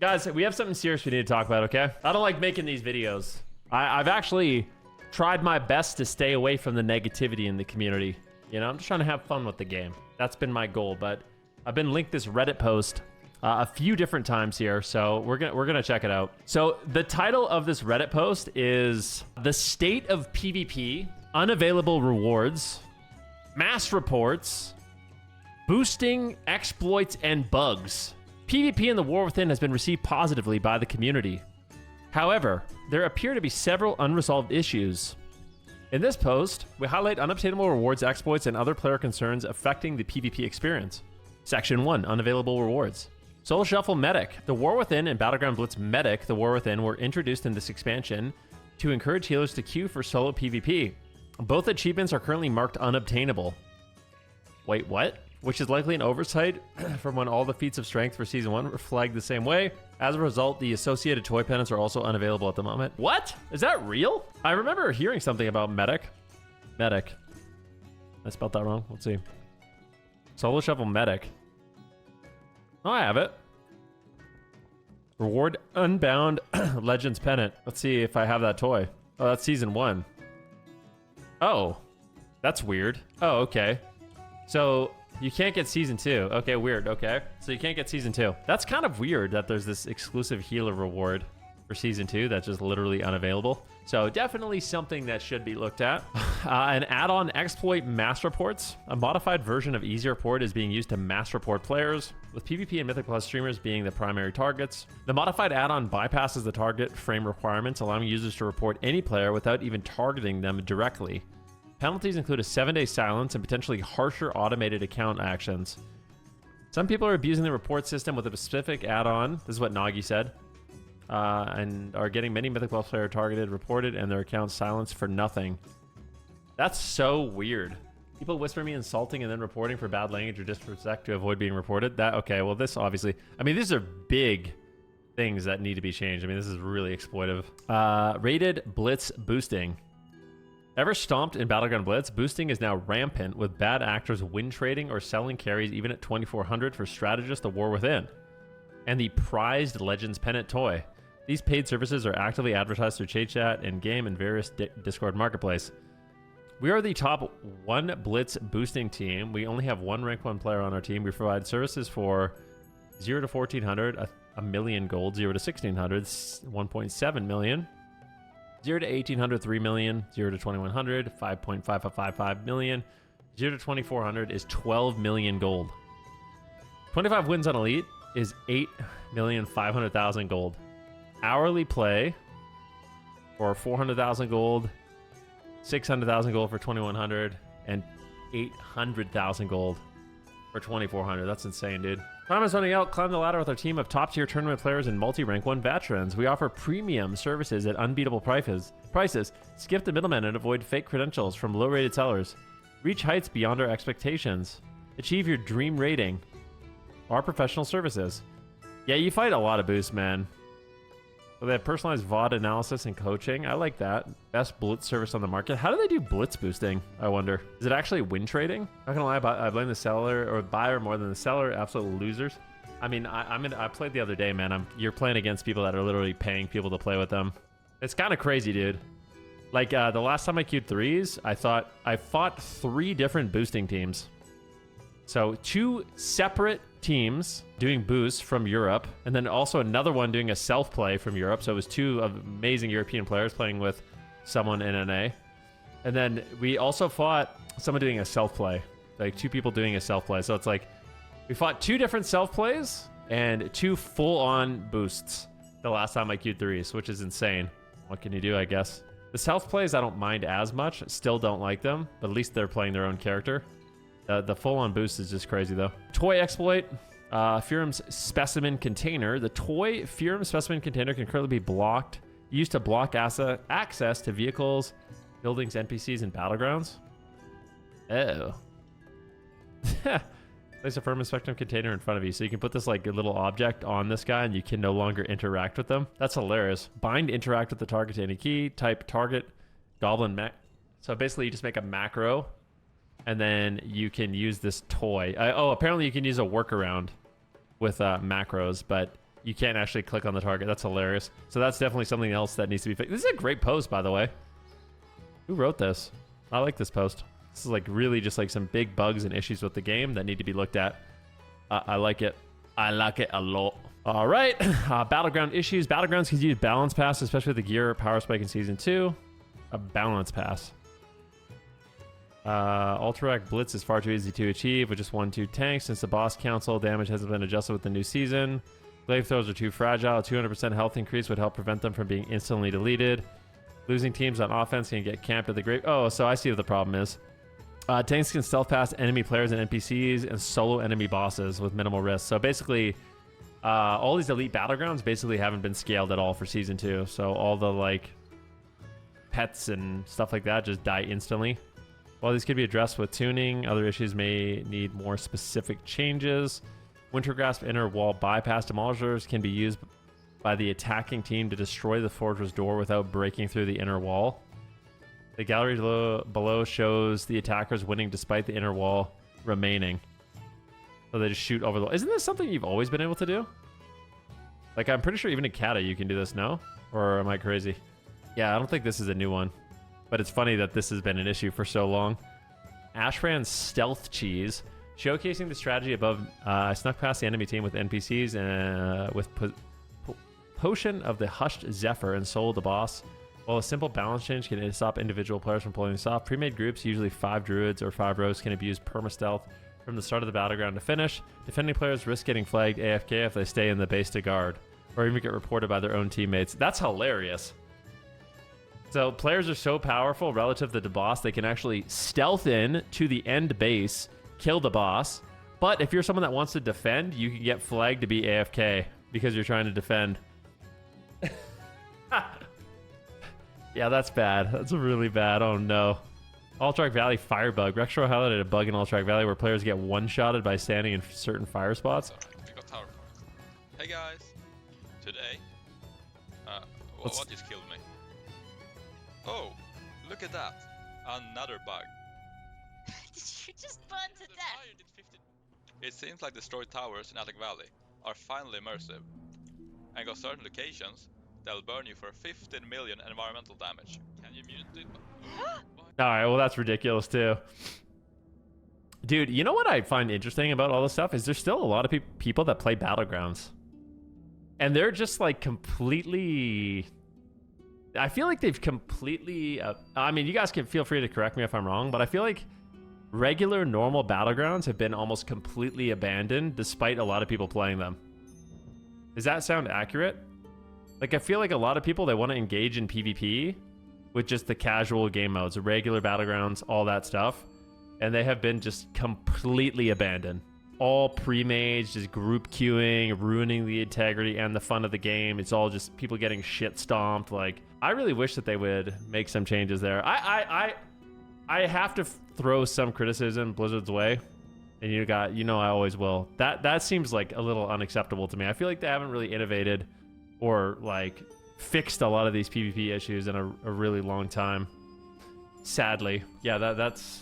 Guys, we have something serious we need to talk about, okay? I don't like making these videos. I've actually tried my best to stay away from the negativity in the community. You know, I'm just trying to have fun with the game. That's been my goal, but I've been linked this Reddit post a few different times here, so we're gonna check it out. So the title of this Reddit post is "The State of PvP, Unavailable Rewards, Mass Reports, Boosting, Exploits, and Bugs. PvP in the War Within has been received positively by the community. However, there appear to be several unresolved issues. In this post, we highlight unobtainable rewards, exploits, and other player concerns affecting the PvP experience. Section 1, Unavailable Rewards. Soul Shuffle Medic. The War Within and Battleground Blitz Medic, the War Within, were introduced in this expansion to encourage healers to queue for solo PvP. Both achievements are currently marked unobtainable. Wait, what? Which is likely an oversight from when all the feats of strength for Season 1 were flagged the same way. As a result, the associated toy pennants are also unavailable at the moment. What? Is that real? I remember hearing something about Medic. Medic. I spelled that wrong. Let's see. Solo Shuffle Medic. Oh, I have it. Reward Unbound Legends Pennant. Let's see if I have that toy. Oh, that's Season 1. Oh, that's weird. Oh, okay. So you can't get Season 2. Okay, weird. Okay. So you can't get Season 2. That's kind of weird that there's this exclusive healer reward for Season 2 that's just literally unavailable. So definitely something that should be looked at. An add-on exploit mass reports. A modified version of Easy Report is being used to mass report players, with PvP and Mythic Plus streamers being the primary targets. The modified add-on bypasses the target frame requirements, allowing users to report any player without even targeting them directly. Penalties include a 7-day silence and potentially harsher automated account actions. Some people are abusing the report system with a specific add-on. This is what Nagi said. And are getting many Mythic Plus player targeted, reported, and their accounts silenced for nothing. That's so weird. People whisper me insulting and then reporting for bad language or disrespect to avoid being reported. Okay, well this obviously... I mean, these are big things that need to be changed. I mean, this is really exploitive. Rated Blitz Boosting. Ever stomped in Battleground Blitz, boosting is now rampant, with bad actors win trading or selling carries even at 2400 for Strategist the War Within, and the prized Legends Pennant toy. These paid services are actively advertised through Chat and game and various Discord marketplace. We are the top 1 Blitz boosting team. We only have 1 rank 1 player on our team. We provide services for 0 to 1400, a million gold, 0 to 1600, 1.7 million. 0 to 1800, 3 million. 0 to 2100, 5.5555 million. 0 to 2400 is 12 million gold. 25 wins on Elite is 8,500,000 gold. Hourly play for 400,000 gold, 600,000 gold for 2100, and 800,000 gold for 2400. That's insane, dude. Time is running out. Climb the ladder with our team of top-tier tournament players and multi-rank 1 veterans. We offer premium services at unbeatable prices. Skip the middlemen and avoid fake credentials from low-rated sellers. Reach heights beyond our expectations. Achieve your dream rating. Our professional services. Yeah, you fight a lot of boosts, man. So they have personalized VOD analysis and coaching. I like that. Best blitz service on the market. How do they do blitz boosting, I wonder? Is it actually win trading? Not gonna lie, I blame the seller or buyer more than the seller. Absolute losers. I mean, I played the other day, man. You're playing against people that are literally paying people to play with them. It's kind of crazy, dude. Like the last time I queued 3s, I fought 3 different boosting teams. So 2 separate teams doing boosts from Europe, and then also another one doing a self-play from Europe. So it was 2 amazing European players playing with someone in NA. And then we also fought someone doing a self-play, like 2 people doing a self-play. So it's like we fought 2 different self-plays and 2 full-on boosts the last time I queued 3s, which is insane. What can you do, I guess? The self-plays I don't mind as much, still don't like them, but at least they're playing their own character. The full-on boost is just crazy, though. Toy exploit. Furim's Specimen Container. The toy Furim Specimen Container can currently be used to block access to vehicles, buildings, NPCs, and battlegrounds. Oh. Place a Furim Spectrum Container in front of you. So you can put this like a little object on this guy, and you can no longer interact with them. That's hilarious. Bind interact with the target to any key. Type target goblin mech. So basically, you just make a macro, and then you can use this toy. Oh, apparently you can use a workaround with macros, but you can't actually click on the target. That's hilarious. So that's definitely something else that needs to be fixed. This is a great post, by the way. Who wrote this? I like this post. This is like really just like some big bugs and issues with the game that need to be looked at. I like it. I like it a lot. All right. Battleground issues. Battlegrounds can use balance pass, especially with the gear power spike in season 2. A balance pass. Ultrarak Blitz is far too easy to achieve with just 1-2 tanks since the boss council damage hasn't been adjusted with the new season. Glaive throws are too fragile. 200% health increase would help prevent them from being instantly deleted. Losing teams on offense can get camped at the grave. Oh, so I see what the problem is. Tanks can stealth past enemy players and NPCs and solo enemy bosses with minimal risk. So basically, all these elite battlegrounds basically haven't been scaled at all for season 2. So all the like pets and stuff like that just die instantly. While these could be addressed with tuning, other issues may need more specific changes. Wintergrasp inner wall bypass demolishers can be used by the attacking team to destroy the fortress door without breaking through the inner wall. The gallery below shows the attackers winning despite the inner wall remaining. So they just shoot over the wall. Isn't this something you've always been able to do? Like, I'm pretty sure even in Kata you can do this, no? Or am I crazy? Yeah, I don't think this is a new one. But it's funny that this has been an issue for so long. Ashran's Stealth Cheese. Showcasing the strategy above, I snuck past the enemy team with NPCs and with Potion of the Hushed Zephyr and sold the boss. While a simple balance change can stop individual players from pulling this off, pre-made groups, usually 5 druids or 5 rogues, can abuse perma-stealth from the start of the battleground to finish. Defending players risk getting flagged AFK if they stay in the base to guard, or even get reported by their own teammates. That's hilarious. So players are so powerful relative to the boss, they can actually stealth in to the end base, kill the boss. But if you're someone that wants to defend, you can get flagged to be AFK because you're trying to defend. Yeah, that's bad. That's really bad. Oh no. Ultrarak Valley Firebug. Rexro highlighted a bug in Ultrarak Valley where players get one-shotted by standing in certain fire spots. We got tower. Hey guys. Today. What just killed me? Oh, look at that. Another bug. Did you just burn to death? It seems like destroyed towers in Attic Valley are finally immersive. And on certain locations, they'll burn you for 15 million environmental damage. Can you mute it? Alright, well that's ridiculous too. Dude, you know what I find interesting about all this stuff is there's still a lot of people that play Battlegrounds. And they're just like completely... I feel like they've completely... I mean, you guys can feel free to correct me if I'm wrong, but I feel like regular, normal Battlegrounds have been almost completely abandoned despite a lot of people playing them. Does that sound accurate? Like, I feel like a lot of people, they want to engage in PvP with just the casual game modes, the regular Battlegrounds, all that stuff. And they have been just completely abandoned. All pre-made, just group queuing, ruining the integrity and the fun of the game. It's all just people getting shit stomped. Like, I really wish that they would make some changes there. I have to throw some criticism Blizzard's way. And you know I always will. That seems like a little unacceptable to me. I feel like they haven't really innovated or like fixed a lot of these PvP issues in a really long time. Sadly. Yeah, that's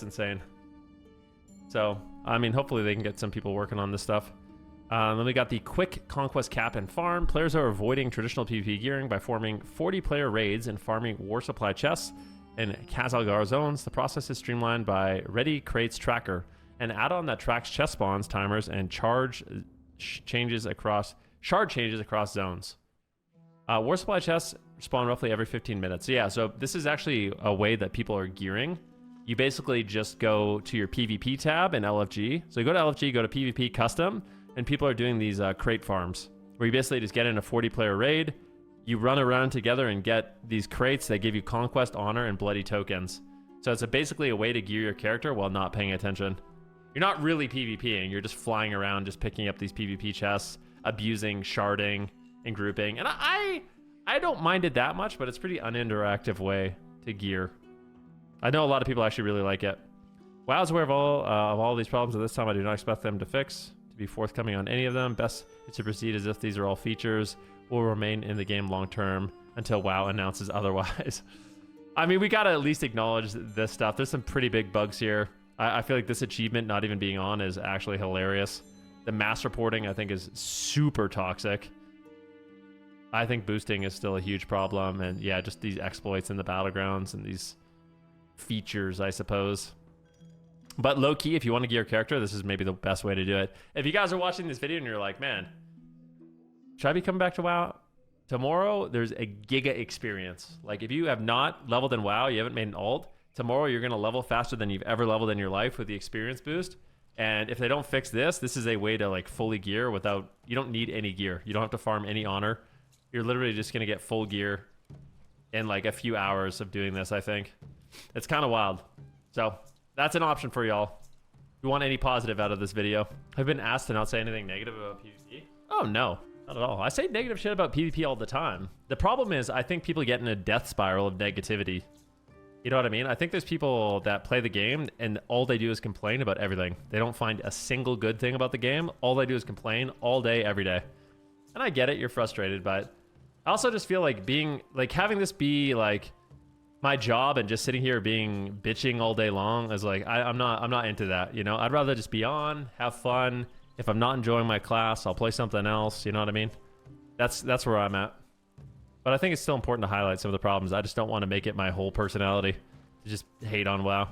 insane. So, I mean, hopefully they can get some people working on this stuff. Then we got the quick Conquest cap and farm. Players are avoiding traditional PvP gearing by forming 40-player raids and farming war supply chests in Kazalgar zones. The process is streamlined by Ready Crates Tracker, an add-on that tracks chest spawns, timers, and shard changes across zones. War supply chests spawn roughly every 15 minutes. So yeah, so this is actually a way that people are gearing. You basically just go to your PvP tab in LFG. So you go to LFG, go to PvP custom, and people are doing these crate farms where you basically just get in a 40-player raid. You run around together and get these crates that give you Conquest, Honor, and Bloody tokens. So it's basically a way to gear your character while not paying attention. You're not really PvPing. You're just flying around, just picking up these PvP chests, abusing, sharding, and grouping. And I don't mind it that much, but it's a pretty uninteractive way to gear. I know a lot of people actually really like it. WoW is aware of all these problems at this time. I do not expect them to be forthcoming on any of them. Best is to proceed as if these are all features will remain in the game long term until WoW announces otherwise. I mean, we gotta at least acknowledge this stuff. There's some pretty big bugs here. I feel like this achievement not even being on is actually hilarious. The mass reporting, I think, is super toxic. I think boosting is still a huge problem. And yeah, just these exploits in the battlegrounds and these features, I suppose. But low key, if you want to gear your character, this is maybe the best way to do it. If you guys are watching this video and you're like, man, should I be coming back to WoW? Tomorrow, there's a giga experience. Like, if you have not leveled in WoW, you haven't made an alt, tomorrow you're going to level faster than you've ever leveled in your life with the experience boost. And if they don't fix this, this is a way to, like, fully gear without... You don't need any gear. You don't have to farm any honor. You're literally just going to get full gear in, like, a few hours of doing this, I think. It's kind of wild. So, that's an option for y'all. If you want any positive out of this video. I've been asked to not say anything negative about PvP. Oh, no. Not at all. I say negative shit about PvP all the time. The problem is, I think people get in a death spiral of negativity. You know what I mean? I think there's people that play the game and all they do is complain about everything. They don't find a single good thing about the game. All they do is complain all day, every day. And I get it, you're frustrated, but I also just feel like having this be like my job and just sitting here bitching all day long is like, I'm not into that, you know? I'd rather just be on, have fun. If I'm not enjoying my class, I'll play something else. You know what I mean? That's where I'm at. But I think it's still important to highlight some of the problems. I just don't want to make it my whole personality to just hate on WoW.